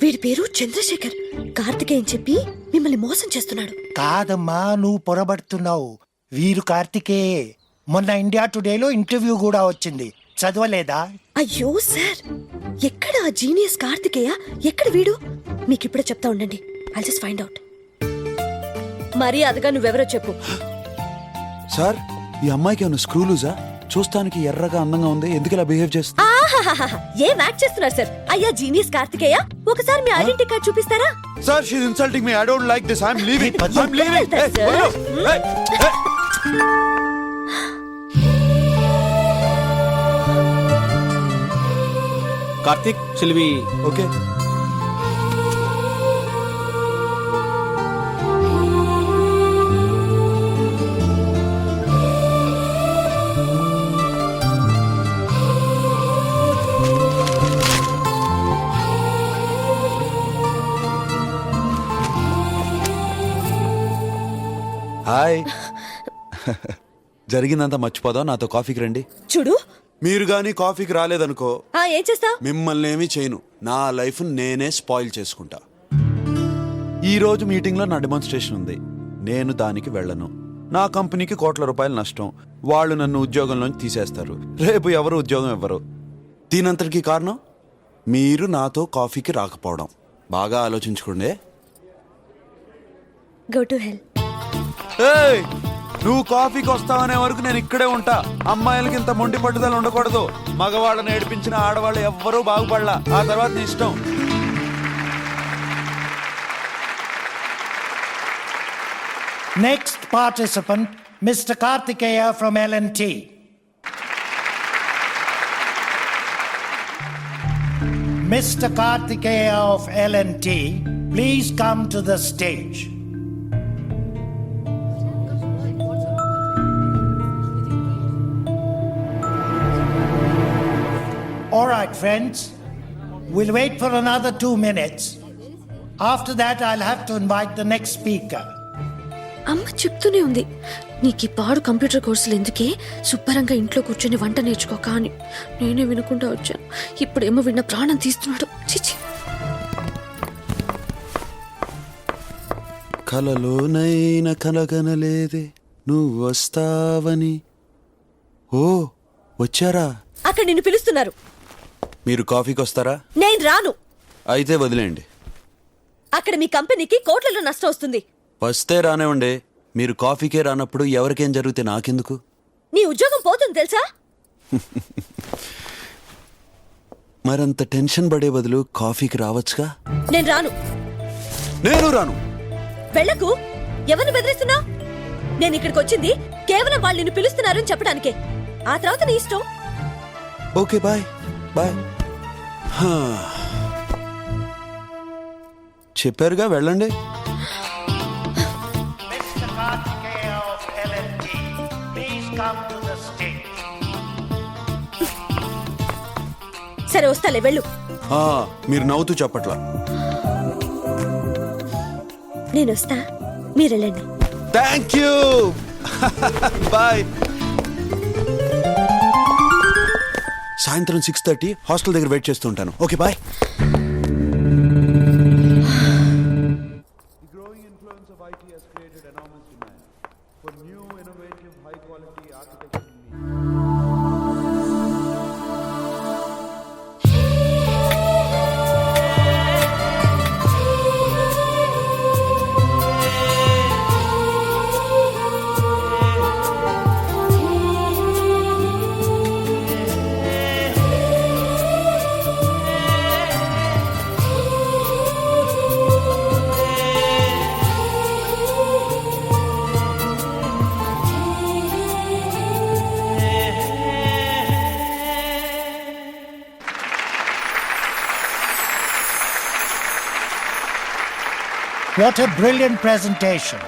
వీడి పేరు చంద్రశేఖర్. కార్తికేయ అని చెప్పి మిమ్మల్ని మోసం చేస్తున్నాడు. కాదమ్మా, నువ్వు పొరబడుతున్నావు. వీరు కార్తికేయే. మొన్న ఇండియా టుడేలో ఇంటర్వ్యూ కూడా వచ్చింది, చదవలేదా? అయ్యో సార్, ఎక్కడ ఆ జీనియస్ కార్తికేయ, ఎక్కడ వీడు? మీకు ఇప్పుడే చెప్తా ఉండండి. I just find out. మరి అదగా నువ్వెవరో చెప్పు. సార్, ఈ అమ్మాయికి ఏమైనా స్క్రూ లూజా? చూస్తానికి ఎర్రగా అందంగా ఉంది, ఎందుకు ఇలా బిహేవ్ చేస్తుంది? ఏం యాక్ట్ చేస్తున్నారు సార్? అయ్యా జీనియస్ కార్తికేయ, ఒకసారి మీ ఐడెంటిటీ కార్డ్ చూపిస్తారా? Sir, she is insulting me. I don't like this. I am leaving. I am leaving. Karthik, shall we? Okay. Hi. జరిగిందంతా మర్చిపోదాం, నాతో కాఫీకి రండి. చూడు, మీరు గానీ కాఫీకి రాలేదనుకో, ఏం చేస్తా? మిమ్మల్ని ఏమీ చేయను. నా లైఫ్ నేనే స్పాయిల్ చేసుకుంటా. ఈ రోజు మీటింగ్లో నా డెమాన్స్ట్రేషన్ ఉంది, నేను దానికి వెళ్ళను. నా కంపెనీకి కోట్ల రూపాయలు నష్టం. వాళ్ళు నన్ను ఉద్యోగంలోంచి తీసేస్తారు. రేపు ఎవరు ఉద్యోగం ఇవ్వరు. దీనంతటికీ కారణం మీరు నాతో కాఫీకి రాకపోవడం. బాగా ఆలోచించుకోండి. Go to hell. ఏయ్, నువ్వు కాఫీకి వస్తావనే వరకు నేను ఇక్కడే ఉంటా. అమ్మాయిలకి ఇంత మొండి పట్టుదల ఉండకూడదు. మగవాళ్ళని ఏడిపించిన ఆడవాళ్ళు ఎవ్వరూ బాగుపడలా. ఆ తర్వాత నీ ఇష్టం. Next participant, Mr. Kartikeya from L&T. Mr. Kartikeya of L&T, please come to the stage. All right, friends, we'll wait for another 2 minutes. After that, I'll have to invite the next speaker. అమ్మ చెప్తూనే ఉంది, నీకు ఈ పాడు computer కోర్సులు ఎందుకే, శుభ్రంగా ఇంట్లో కూర్చొని వంట నేర్చుకోక అని. నేనే వినకుండా వచ్చాను. ఇప్పుడేమో విన్న ప్రాణం తీస్తున్నాడు. చిచి. కలలోనైనా కలగనలేదే నువ్వు వస్తావని. ఓ, వచ్చారా? అక్కడ నిన్ను పిలుస్తున్నారు. మీరు కాఫీకి వస్తారా? నేను రాను. అయితే వదిలేండి. అక్కడ మీ కంపెనీకి కోట్లలో నష్టం వస్తుంది. వస్తే రానివ్వండి. మీరు కాఫీకే రానప్పుడు ఎవరికేం జరిగితే నాకెందుకు? నీ ఉద్యోగం పోతుంది తెలుసా? మరంత టెన్షన్ పడే బదులు కాఫీకి రావచ్చుగా. నేను రాను. నేను రాను. వెళ్ళకు. ఎవరిని బెదిరిస్తున్నా? నేను ఇక్కడికి వచ్చింది కేవలం వాళ్ళు నిన్ను పిలుస్తున్నారని చెప్పడానికే. ఆ తర్వాత నీ ఇష్టం. Okay, bye bye. చెప్పారుగా, వెళ్ళండి. Mr. Kartikeya of L&T, please come to the stage. సరే వస్తాలే, వెళ్ళు. మీరు నవ్వుతూ చెప్పట్లా. నేను వస్తా, మీరు వెళ్ళండి. Thank you. బాయ్. సాయంత్రం 6:30 హాస్టల్ దగ్గర వెయిట్ చేస్తూ ఉంటాను. Okay, bye. What a brilliant presentation.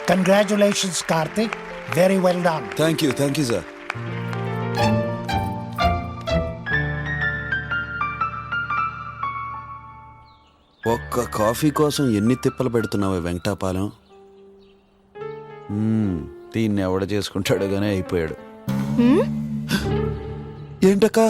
Congratulations, Karthik. Very well done. Thank you sir. ఒక్క కాఫీ కోసం ఎన్ని తిప్పలు పెడుతున్నావు వెంకటాపాలెం. దీన్ని ఎవడ చేసుకుంటాడు గానే అయిపోయాడు. ఏంటక్కా?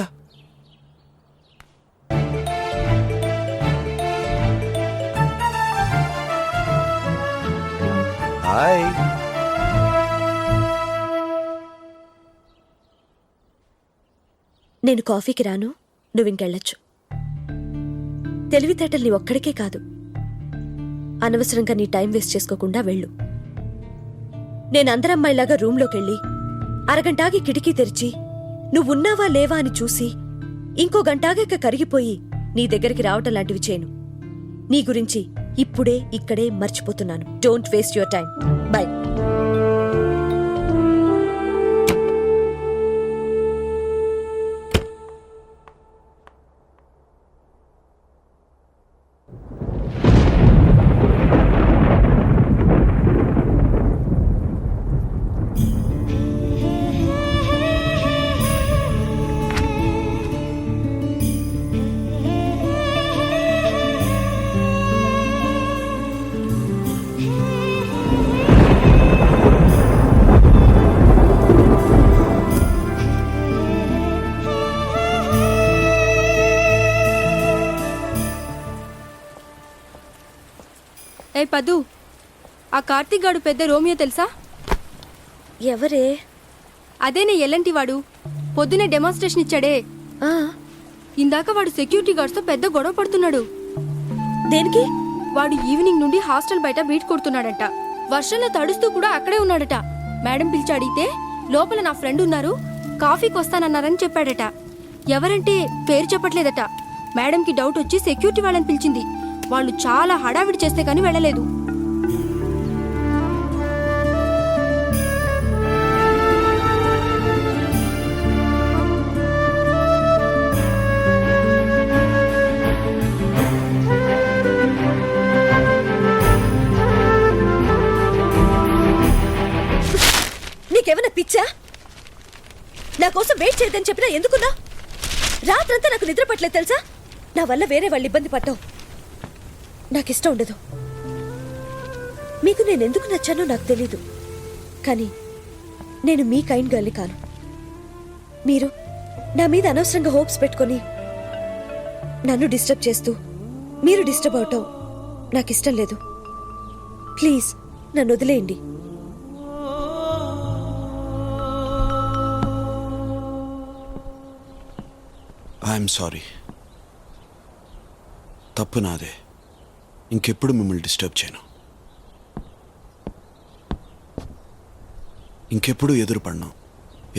నేను కాఫీకి రాను, నువ్వు ఇంకెళ్ళొచ్చు. తెలివితేటలు నీ ఒక్కడికే కాదు. అనవసరంగా నీ టైం వేస్ట్ చేసుకోకుండా వెళ్ళు. నేను అందరమ్మాయిలాగా రూంలోకెళ్ళి అరగంటాగి కిటికీ తెరిచి నువ్వున్నావా లేవా అని చూసి ఇంకో గంటాగాక కరిగిపోయి నీ దగ్గరికి రావటం లాంటివి చేయను. నీ గురించి ఇప్పుడే ఇక్కడే మర్చిపోతున్నాను. Don't waste your time. Bye. ఏ పదు, ఆ కార్తీక్ గాడు పెద్ద రోమియో తెలుసా? ఎవరే? అదేనే ఎల్లంటి వాడు. పొద్దునే డెమాన్స్ట్రేషన్ ఇచ్చాడే. ఆ, ఇందాక వాడు సెక్యూరిటీ గార్డ్స్తో పెద్ద గొడవ పడుతున్నాడు. దేనికి? వాడు ఈవినింగ్ నుండి హాస్టల్ బయట బీట్ కొడుతున్నాడట. వర్షంలో తడుస్తూ కూడా అక్కడే ఉన్నాడట. మేడం పిలిచి అడిగితే లోపల నా ఫ్రెండ్ ఉన్నారు, కాఫీకి వస్తానన్నారని చెప్పాడట. ఎవరంటే పేరు చెప్పట్లేదట. మేడంకి డౌట్ వచ్చి సెక్యూరిటీ వాళ్ళని పిలిచింది. వాళ్ళు చాలా హడావిడి చేస్తే కానీ వెళ్ళలేదు. నీకేమైనా పిచ్చా? నా కోసం వెయిట్ చేయదని చెప్పినా ఎందుకున్నా? రాత్రంతా నాకు నిద్ర పట్టలేదు తెలుసా? నా వల్ల వేరే వాళ్ళు ఇబ్బంది పడ్డావు. నాకిష్టం ఉండదు. మీకు నేను ఎందుకు నచ్చానో నాకు తెలీదు, కానీ నేను మీ కైండ్ గర్ల్ని కాను. మీరు నా మీద అనవసరంగా హోప్స్ పెట్టుకొని నన్ను డిస్టర్బ్ చేస్తూ మీరు డిస్టర్బ్ అవటం నాకిష్టం లేదు. ప్లీజ్ నన్ను వదిలేయండి. I'm sorry. తప్పు నాదే. ఇంకెప్పుడు మిమ్మల్ని డిస్టర్బ్ చేయను. ఇంకెప్పుడు ఎదురుపడను.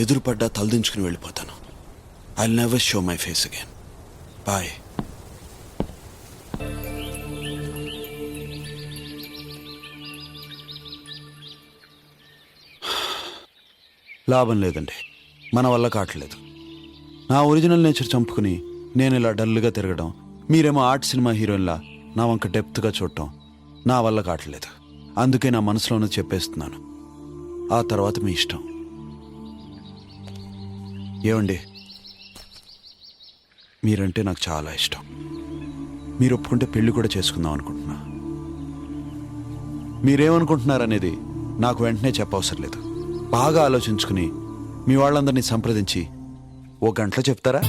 ఎదురుపడ్డా తలదించుకుని వెళ్ళిపోతాను. I will never show my face again. Bye. లాభం లేదండి, మన వల్ల కావట్లేదు. నా ఒరిజినల్ నేచర్ చంపుకుని నేను ఇలా డల్గా తిరగడం, మీరేమో ఆర్ట్ సినిమా హీరోయిన్లా నా వంక డెప్త్గా చూడటం నా వల్ల కావట్లేదు. అందుకే నా మనసులోనే చెప్పేస్తున్నాను. ఆ తర్వాత మీ ఇష్టం. ఏమండి, మీరంటే నాకు చాలా ఇష్టం. మీరు ఒప్పుకుంటే పెళ్లి కూడా చేసుకుందాం అనుకుంటున్నా. మీరేమనుకుంటున్నారనేది నాకు వెంటనే చెప్పవసరం లేదు. బాగా ఆలోచించుకుని మీ వాళ్ళందరినీ సంప్రదించి 1 గంటలో చెప్తారా?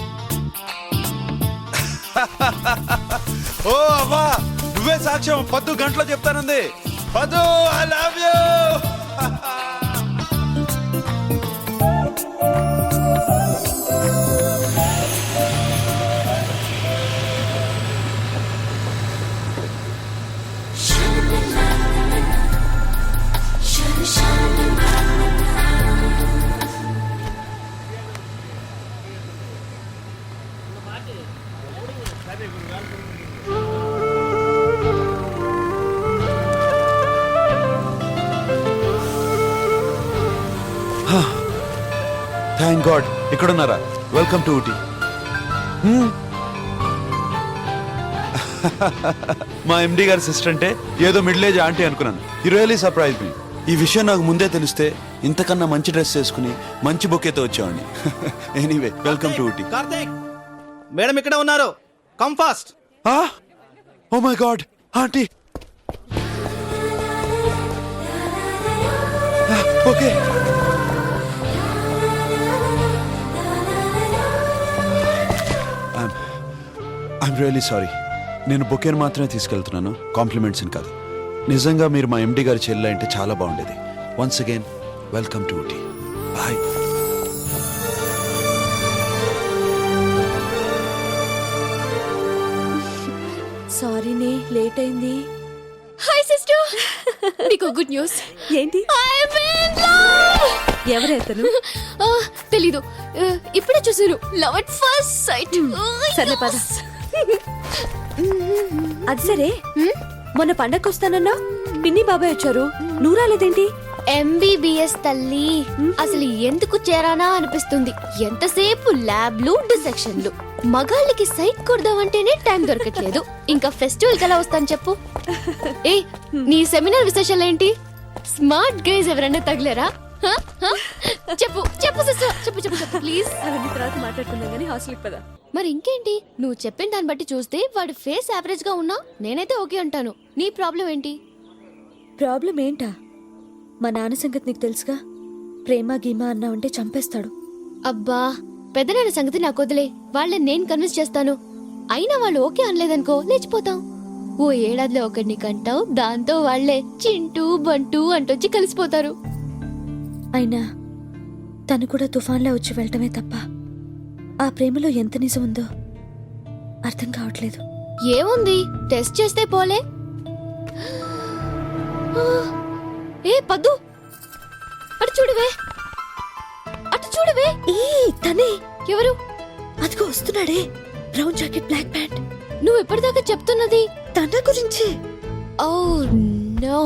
ఓ అమ్మా, నువ్వే సాక్ష్యం. 10 గంటలో చెప్తానంది. 10, I love you. Thank God, ఇక్కడున్నారా? Welcome to Ooty. మా ఎండి గారి సిస్టర్ అంటే ఏదో మిడిల్ ఏజ్ ఆంటీ అనుకున్నాను. You really surprise me. ఈ విషయం నాకు ముందే తెలిస్తే ఇంతకన్నా మంచి డ్రెస్ వేసుకుని మంచి బొకేతో వచ్చేవాడిని. Anyway, welcome to Ooty. Karthik, madam ఇక్కడ ఉన్నారు. Come fast. Oh my god, aunty. Okay. I'm really sorry. నేను బొకేను మాత్రమే తీసుకెళ్తున్నాను, కాంప్లిమెంట్స్ని కాదు. నిజంగా మీరు మా ఎండి గారి చెల్లె అంటే చాలా బాగుండేది. Once again welcome to Ooty. Bye. సారీనే లేట్ అయింది. హాయ్ సిస్టర్, నీకు గుడ్ న్యూస్. ఏంటి? ఎవరైతను? తెలీదు, ఇప్పుడే చూసాను. Love at first sight. సర్లే పద. అది సరే, మొన్న పండగకి వస్తానన్నా పిన్ని బాబాయ్ వచ్చారు, నువ్వు రాలేదేంటి? ఎంబీబీఎస్ తల్లి, అసలు ఎందుకు చేరానా అనిపిస్తుంది. ఎంతసేపు ల్యాబ్లు డిసెక్షన్లు. మగాళ్ళకి సైట్ కొడదామంటేనే టైం దొరకట్లేదు, ఇంకా ఫెస్టివల్ కలా వస్తాను చెప్పు. ఏ నీ సెమినార్ విశేషాలు ఏంటి? స్మార్ట్ గైజ్ ఎవరైనా తగిలేరా? హ? హ? చెప్పు చెప్పు సిస్టర్, చెప్పు చెప్పు చెప్పు ప్లీజ్. అవన్నీ తర్వాత మాట్లాడుకుందాం కానీ హాస్టల్కి పద. మరి ఇంకేంటి, నువ్వు చెప్పిన దాన్ని బట్టి చూస్తే వాడి ఫేస్ యావరేజ్ గా ఉన్నా నేనైతే ఓకే అంటాను. నీ ప్రాబ్లం ఏంటి? ప్రాబ్లం ఏంటా? మా నాన్న సంగతి నీకు తెలుసుగా, ప్రేమ గీమా అన్నా ఉంటే చంపేస్తాడు. అబ్బా, పెద్దనాన్న సంగతి నాకు వదిలే, వాళ్ళని నేను కన్విన్స్ చేస్తాను. అయినా వాళ్ళు ఓకే అనలేదనుకో లేచిపోతాం. ఓ ఏడాదిలో ఒకడిని కంటావు, దాంతో వాళ్లే చింటూ బంటూ అంటొచ్చి కలిసిపోతారు. అయినా తను కూడా తుఫాన్లా వచ్చి వెళ్ళటమే తప్ప ఆ ప్రేమలో ఎంత నిజం ఉందో అర్థం కావట్లేదు. ఏముంది, టెస్ట్ చేస్తే పోలే. ఏ పద్దు, అటు చూడవే, అటు చూడవే. ఏ తనే, ఎవరు? అదిగో వస్తున్నాడే, బ్రౌన్ జాకెట్ బ్లాక్ ప్యాంట్. నువ్వు ఎప్పటిదాకా చెప్తున్నది తన గురించి. Oh no.